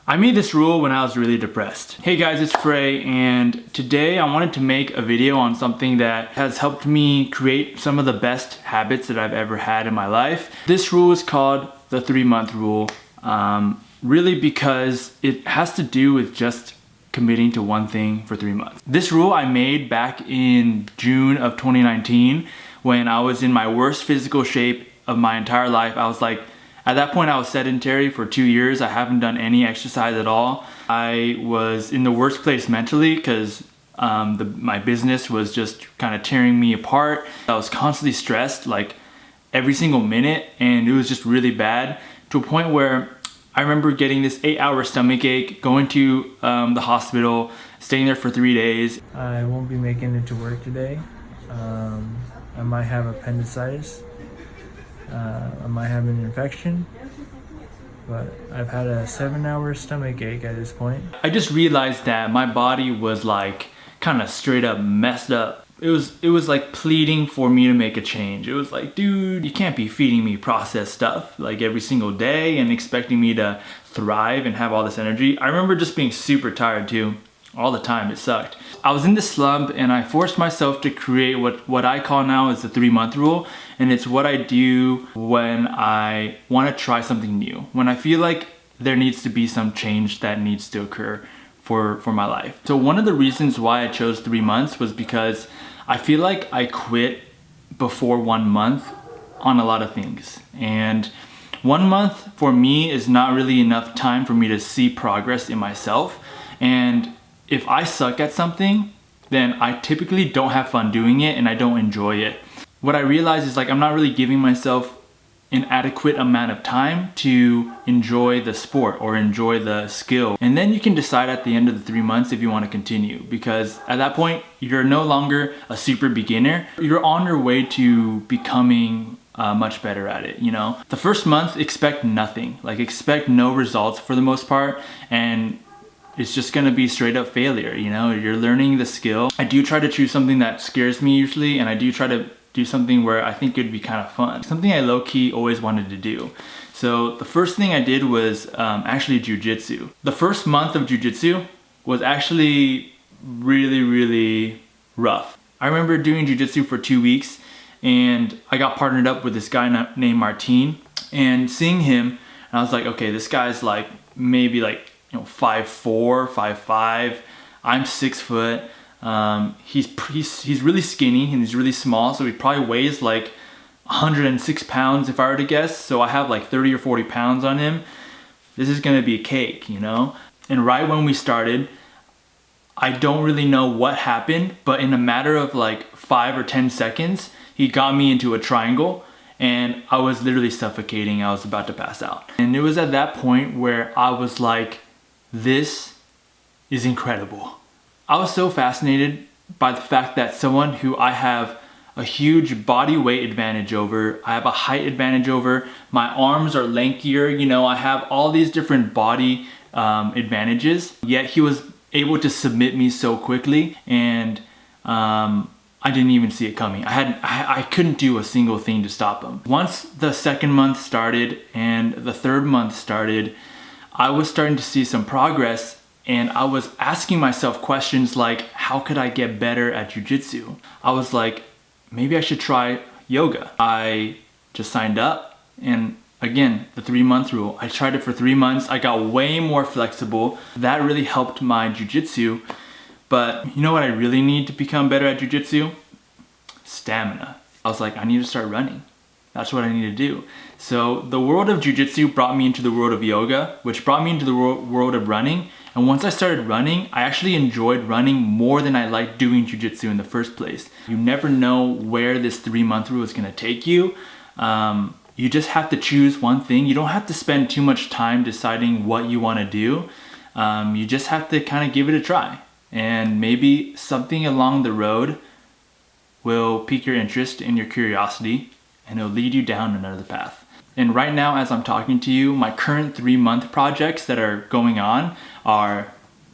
I made this rule when I was really depressed. Hey guys, it's Frey, and today I wanted to make a video on something that has helped me create some of the best habits that I've ever had in my life. This rule is called the 3-month rule, really because it has to do with just committing to one thing for 3 months. This rule I made back in June of 2019 when I was in my worst physical shape of my entire life. I was like, at that point I was sedentary for 2 years. I haven't done any exercise at all. I was in the worst place mentally because my business was just kind of tearing me apart. I was constantly stressed like every single minute, and it was just really bad to a point where I remember getting this 8-hour stomach ache, going to the hospital, staying there for 3 days. I won't be making it to work today. I might have appendicitis. I might have an infection, but I've had a 7-hour stomach ache at this point. I just realized that my body was like kind of straight up messed up. It was like pleading for me to make a change. It was like, dude, you can't be feeding me processed stuff like every single day and expecting me to thrive and have all this energy. I remember just being super tired too. All the time. It sucked. I was in this slump and I forced myself to create what I call now is the 3-month rule, and it's what I do when I want to try something new, when I feel like there needs to be some change that needs to occur for my life. So one of the reasons why I chose 3 months was because I feel like I quit before 1 month on a lot of things, and 1 month for me is not really enough time for me to see progress in myself. And if I suck at something, then I typically don't have fun doing it and I don't enjoy it. What I realize is like I'm not really giving myself an adequate amount of time to enjoy the sport or enjoy the skill. And then you can decide at the end of the 3 months if you want to continue, because at that point you're no longer a super beginner. You're on your way to becoming much better at it, you know? The first month, expect nothing. Like expect no results for the most part, and it's just gonna be straight up failure, you know? You're learning the skill. I do try to choose something that scares me usually, and I do try to do something where I think it'd be kind of fun. Something I low-key always wanted to do. So the first thing I did was actually jujitsu. The first month of jujitsu was actually really rough. I remember doing jujitsu for 2 weeks, and I got partnered up with this guy named Martin, and seeing him, and I was like, okay, this guy's like maybe like 5'4", 5'5". I'm 6 foot. He's really skinny and he's really small, so he probably weighs like 106 pounds if I were to guess. So I have like 30 or 40 pounds on him. This is gonna be a cake, you know? And right when we started, I don't really know what happened, but in a matter of like 5 or 10 seconds, he got me into a triangle, and I was literally suffocating. I was about to pass out. And it was at that point where I was like, this is incredible. I was so fascinated by the fact that someone who I have a huge body weight advantage over, I have a height advantage over, my arms are lankier, you know, I have all these different body advantages, yet he was able to submit me so quickly, and I didn't even see it coming. I couldn't do a single thing to stop him. Once the 2nd month started and the 3rd month started, I was starting to see some progress, and I was asking myself questions like, how could I get better at jujitsu? I was like, maybe I should try yoga. I just signed up, and again, the 3-month rule. I tried it for 3 months. I got way more flexible. That really helped my jujitsu. But you know what I really need to become better at jujitsu? Stamina. I was like, I need to start running. That's what I need to do. So the world of jujitsu brought me into the world of yoga, which brought me into the world of running. And once I started running, I actually enjoyed running more than I liked doing jujitsu in the first place. You never know where this 3-month rule is gonna take you. You just have to choose one thing. You don't have to spend too much time deciding what you wanna do. You just have to kind of give it a try. And maybe something along the road will pique your interest and your curiosity, and it'll lead you down another path. And right now, as I'm talking to you, my current 3-month projects that are going on are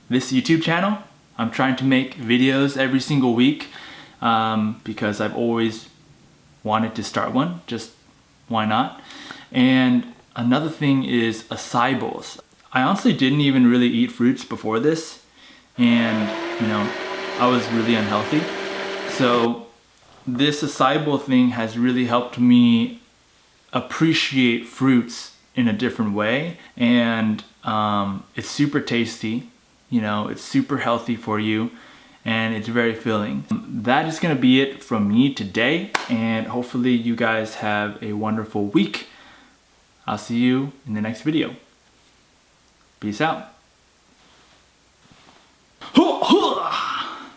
this YouTube channel. I'm trying to make videos every single week because I've always wanted to start one, just why not? And another thing is acai bowls. I honestly didn't even really eat fruits before this, and you know, I was really unhealthy. So this acai bowl thing has really helped me appreciate fruits in a different way, and it's super tasty. You know, it's super healthy for you, and it's very filling. That is gonna be it from me today, and hopefully you guys have a wonderful week. I'll see you in the next video. Peace out.